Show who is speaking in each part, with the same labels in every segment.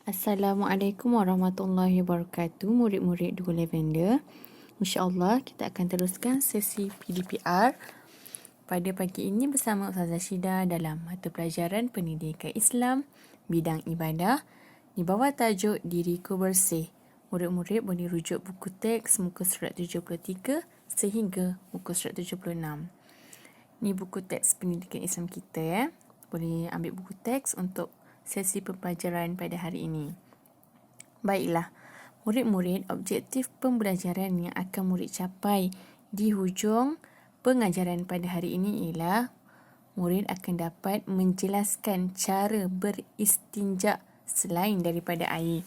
Speaker 1: Assalamualaikum warahmatullahi wabarakatuh, murid-murid Dua Lavender. InsyaAllah kita akan teruskan sesi PDPR pada pagi ini bersama Ustazah Syida dalam mata pelajaran Pendidikan Islam bidang ibadah di bawah tajuk Diriku Bersih. Murid-murid boleh rujuk buku teks muka surat 73 sehingga muka surat 76. Ni buku teks Pendidikan Islam kita. Boleh ambil buku teks untuk sesi pembelajaran pada hari ini. Baiklah, murid-murid, objektif pembelajaran yang akan murid capai di hujung pengajaran pada hari ini ialah murid akan dapat menjelaskan cara beristinja selain daripada air.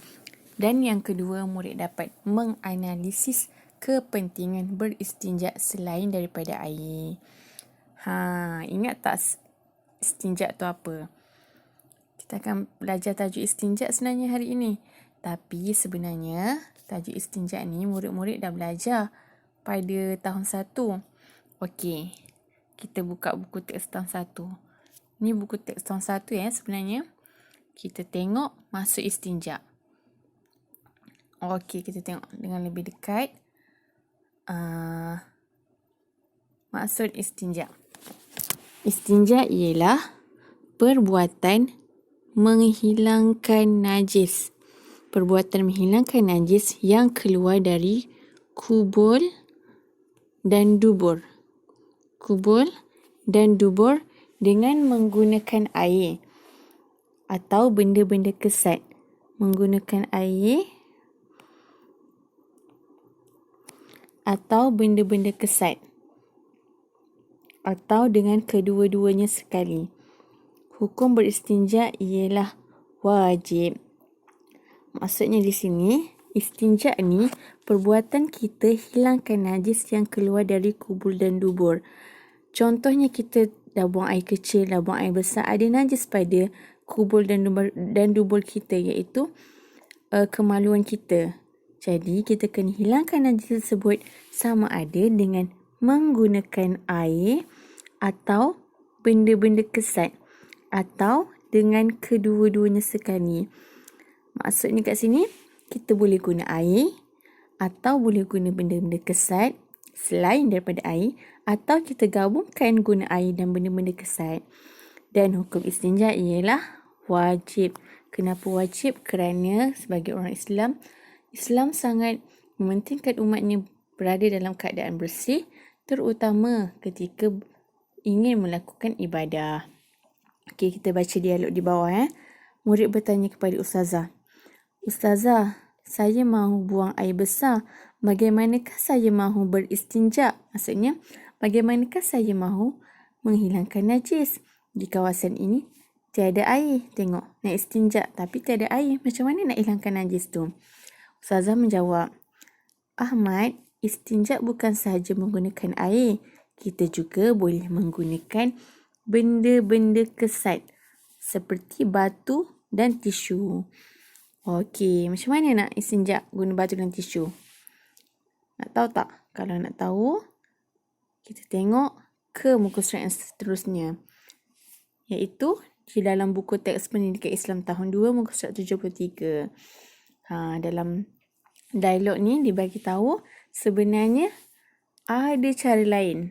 Speaker 1: Dan yang kedua, murid dapat menganalisis kepentingan beristinja selain daripada air. Ingat tak istinja tu apa? Kita akan belajar tajuk istinja sebenarnya hari ini. Tapi sebenarnya tajuk istinja ni murid-murid dah belajar pada tahun 1. Okey, kita buka buku teks tahun 1. Ni buku teks tahun 1 sebenarnya. Kita tengok maksud istinja. Okey, kita tengok dengan lebih dekat. Maksud istinja. Istinja ialah perbuatan menghilangkan najis. Perbuatan menghilangkan najis yang keluar dari kubul dan dubur. Kubul dan dubur dengan menggunakan air atau benda-benda kesat. Menggunakan air atau benda-benda kesat. Atau dengan kedua-duanya sekali. Hukum beristinja ialah wajib. Maksudnya di sini, istinja ni perbuatan kita hilangkan najis yang keluar dari kubul dan dubur. Contohnya kita dah buang air kecil, dah buang air besar, ada najis pada kubul dan dubur kita, iaitu kemaluan kita. Jadi kita kena hilangkan najis tersebut sama ada dengan menggunakan air atau benda-benda kesat atau dengan kedua-duanya sekali. Maksudnya kat sini, kita boleh guna air atau boleh guna benda-benda kesat selain daripada air, atau kita gabungkan guna air dan benda-benda kesat. Dan hukum istinja ialah wajib. Kenapa wajib? Kerana sebagai orang Islam, Islam sangat mementingkan umatnya berada dalam keadaan bersih, terutama ketika ingin melakukan ibadah. Okey, kita baca dialog di bawah. Murid bertanya kepada Ustazah. Ustazah, saya mahu buang air besar. Bagaimanakah saya mahu beristinja? Maksudnya, bagaimanakah saya mahu menghilangkan najis? Di kawasan ini, tiada air. Tengok, nak istinja tapi tiada air. Macam mana nak hilangkan najis tu? Ustazah menjawab, Ahmad, istinja bukan sahaja menggunakan air. Kita juga boleh menggunakan benda-benda kesat seperti batu dan tisu. Okey, macam mana nak istinja guna batu dan tisu? Nak tahu tak? Kalau nak tahu, kita tengok ke muka surat yang seterusnya, iaitu di dalam buku teks Pendidikan Islam tahun 2 muka surat 73. Dalam dialog ni dibagi tahu sebenarnya ada cara lain.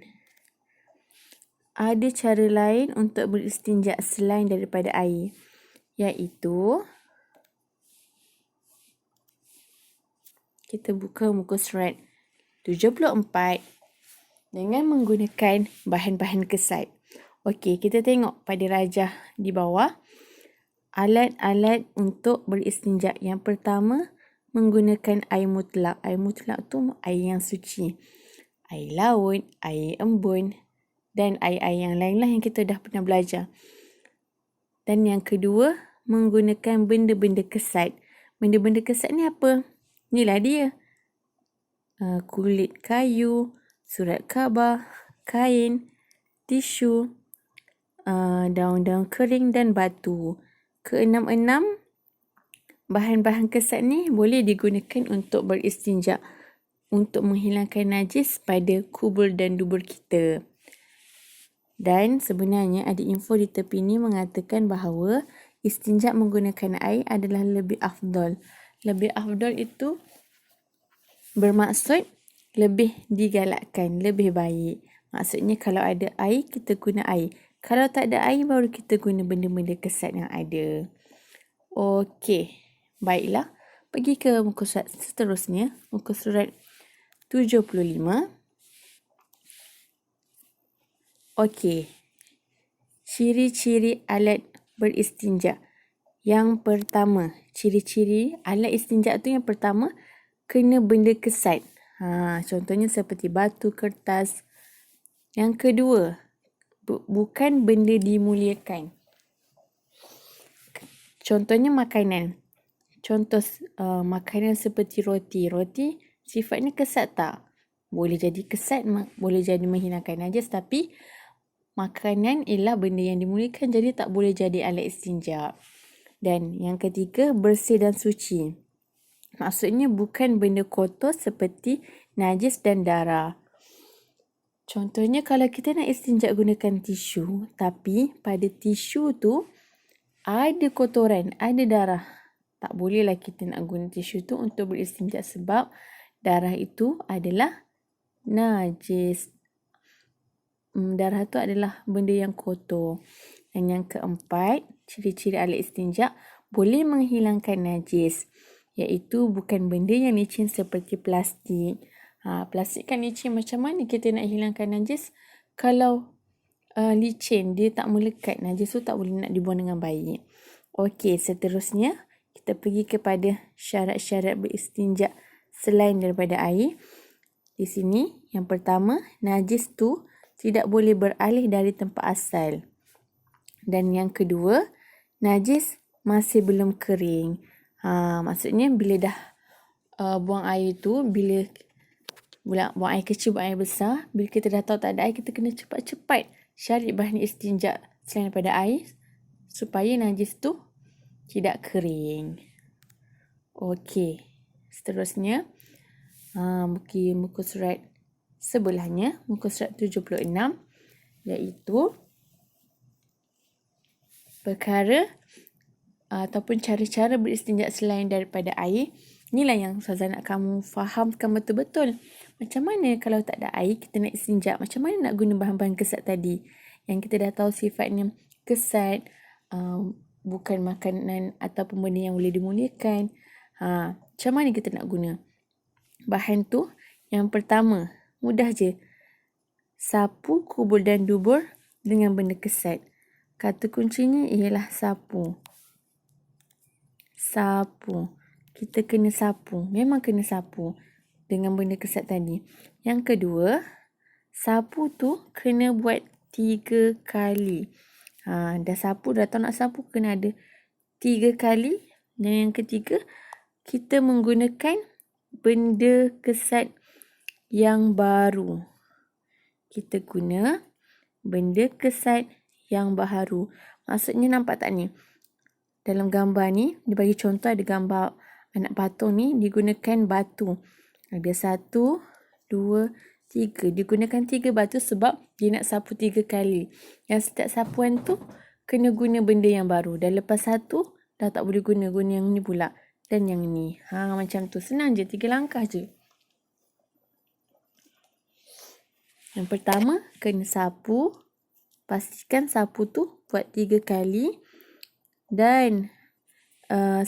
Speaker 1: Ada cara lain untuk beristinja selain daripada air, iaitu kita buka muka surat 74 dengan menggunakan bahan-bahan kesat. Okey, kita tengok pada rajah di bawah. Alat-alat untuk beristinja. Yang pertama, menggunakan air mutlak. Air mutlak tu air yang suci. Air laut, air embun dan air-air yang lainlah yang kita dah pernah belajar. Dan yang kedua, menggunakan benda-benda kesat. Benda-benda kesat ni apa? Inilah dia. Kulit kayu, surat khabar, kain, tisu, daun-daun kering dan batu. Keenam-enam, bahan-bahan kesat ni boleh digunakan untuk beristinja, untuk menghilangkan najis pada kubul dan dubur kita. Dan sebenarnya ada info di tepi ni mengatakan bahawa istinja menggunakan air adalah lebih afdal. Lebih afdal itu bermaksud lebih digalakkan, lebih baik. Maksudnya kalau ada air, kita guna air. Kalau tak ada air, baru kita guna benda-benda kesat yang ada. Okey, baiklah. Pergi ke muka surat seterusnya. Muka surat 75. Okey. Ciri-ciri alat beristinja. Yang pertama, ciri-ciri alat istinja tu yang pertama, kena benda kesat. Contohnya seperti batu, kertas. Yang kedua, bukan benda dimuliakan. Contohnya makanan. Contoh makanan seperti roti. Roti sifatnya kesat tak? Boleh jadi kesat, boleh jadi menghilangkan najis, tapi makanan ialah benda yang dimuliakan, jadi tak boleh jadi alat istinja. Dan yang ketiga, bersih dan suci. Maksudnya bukan benda kotor seperti najis dan darah. Contohnya kalau kita nak istinja gunakan tisu, tapi pada tisu tu ada kotoran, ada darah. Tak bolehlah kita nak guna tisu tu untuk beristinja sebab darah itu adalah najis. Darah tu adalah benda yang kotor. Dan yang keempat, ciri-ciri alat istinja boleh menghilangkan najis, iaitu bukan benda yang licin seperti plastik. Plastik kan licin, macam mana kita nak hilangkan najis? Kalau licin, dia tak melekat, najis tu tak boleh nak dibuang dengan baik. Okey, seterusnya kita pergi kepada syarat-syarat beristinja selain daripada air. Di sini, yang pertama, najis tu tidak boleh beralih dari tempat asal. Dan yang kedua, najis masih belum kering. Maksudnya bila dah buang air tu, bila buang air kecil, buang air besar, bila kita dah tahu tak ada air, kita kena cepat-cepat cari bahan istinja selain daripada air supaya najis tu tidak kering. Okey, seterusnya muka surat sebelahnya, muka surat 76, iaitu perkara ataupun cara-cara beristinja selain daripada air. Inilah yang Ustazah nak kamu fahamkan betul-betul. Macam mana kalau tak ada air kita nak istinja? Macam mana nak guna bahan-bahan kesat tadi? Yang kita dah tahu sifatnya kesat, bukan makanan ataupun benda yang boleh dimuliakan. Macam mana kita nak guna? Bahan tu yang pertama, mudah je. Sapu, kubur dan dubur dengan benda kesat. Kata kuncinya ialah sapu. Sapu. Kita kena sapu. Memang kena sapu dengan benda kesat tadi. Yang kedua, sapu tu kena buat 3 kali. Dah sapu, dah tahu nak sapu, kena ada 3 kali. Dan yang ketiga, kita menggunakan benda kesat yang baru. Kita guna benda kesat yang baru. Maksudnya nampak tak ni? Dalam gambar ni, dia bagi contoh ada gambar anak patung ni, digunakan batu. Ada 1, 2, 3. Digunakan 3 batu sebab dia nak sapu 3 kali. Yang setiap sapuan tu, kena guna benda yang baru. Dan lepas satu, dah tak boleh guna yang ni pula. Dan yang ni. Macam tu. Senang je, 3 langkah je. Yang pertama, kena sapu. Pastikan sapu tu buat 3 kali. Dan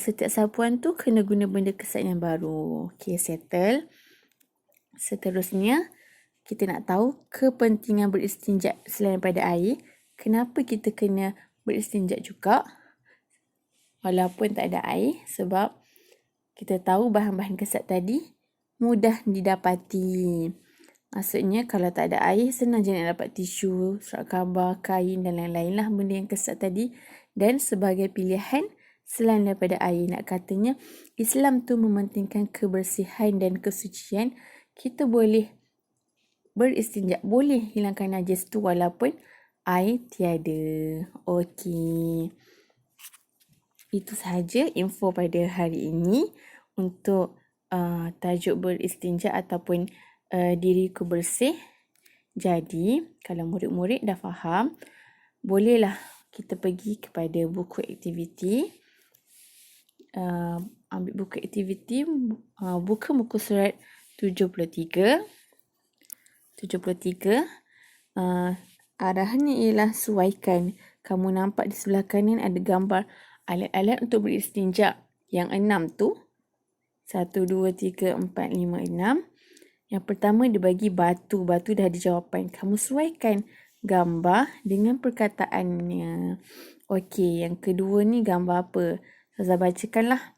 Speaker 1: setiap sapuan tu kena guna benda kesat yang baru. Okay, settle. Seterusnya, kita nak tahu kepentingan beristinja selain daripada air. Kenapa kita kena beristinja juga walaupun tak ada air? Sebab kita tahu bahan-bahan kesat tadi mudah didapati. Maksudnya kalau tak ada air, senang je nak dapat tisu, surat khabar, kain dan lain-lain lah benda yang kesat tadi. Dan sebagai pilihan selain daripada air, nak katanya Islam tu mementingkan kebersihan dan kesucian. Kita boleh beristinja, boleh hilangkan najis tu walaupun air tiada. Okey. Itu sahaja info pada hari ini untuk tajuk beristinja ataupun diriku bersih. Jadi, kalau murid-murid dah faham, bolehlah kita pergi kepada buku aktiviti. Ambil buku aktiviti, buka muka surat 73. Arahannya ialah suaikan. Kamu nampak di sebelah kanan ada gambar alat-alat untuk beristinja. Yang 6 tu. 1, 2, 3, 4, 5, 6. Yang pertama dia bagi batu. Batu dah ada jawapan. Kamu suaikan gambar dengan perkataannya. Okey, yang kedua ni gambar apa? Saya bacakanlah.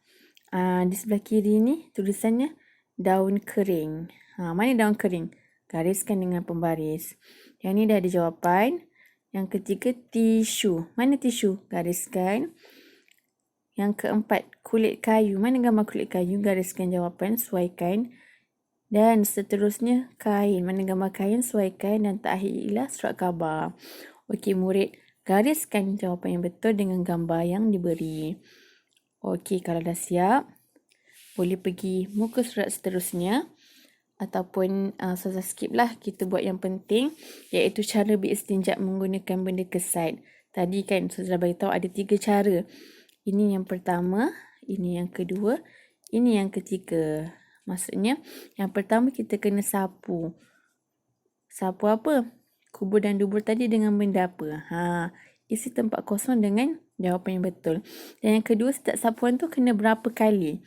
Speaker 1: Di sebelah kiri ni tulisannya daun kering. Mana daun kering? Gariskan dengan pembaris. Yang ni dah ada jawapan. Yang ketiga tisu. Mana tisu? Gariskan. Yang keempat kulit kayu. Mana gambar kulit kayu? Gariskan jawapan, suaikan. Dan seterusnya kain. Mana gambar kain? Suaikan. Dan terakhir ialah surat khabar. Okey murid, gariskan jawapan yang betul dengan gambar yang diberi. Okey, kalau dah siap, boleh pergi muka surat seterusnya. Ataupun Ustazah skip lah, kita buat yang penting, iaitu cara beristinja menggunakan benda kesat. Tadi kan Ustazah beritahu ada 3 cara. Ini yang pertama, ini yang kedua, ini yang ketiga. Maksudnya yang pertama kita kena sapu. Sapu apa? Kubur dan dubur tadi dengan benda apa? Isi tempat kosong dengan jawapan yang betul. Dan yang kedua, setiap sapuan tu kena berapa kali?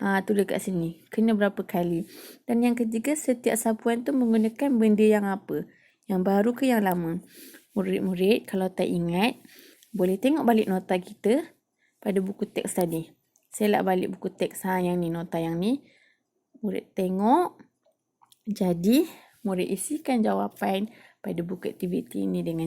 Speaker 1: Tulis kat sini. Kena berapa kali. Dan yang ketiga, setiap sapuan tu menggunakan benda yang apa? Yang baru ke yang lama? Murid-murid, kalau tak ingat, boleh tengok balik nota kita pada buku teks tadi. Selak balik buku teks. Yang ni, nota yang ni. Murid tengok. Jadi, murid isikan jawapan pada buku aktiviti ini dengan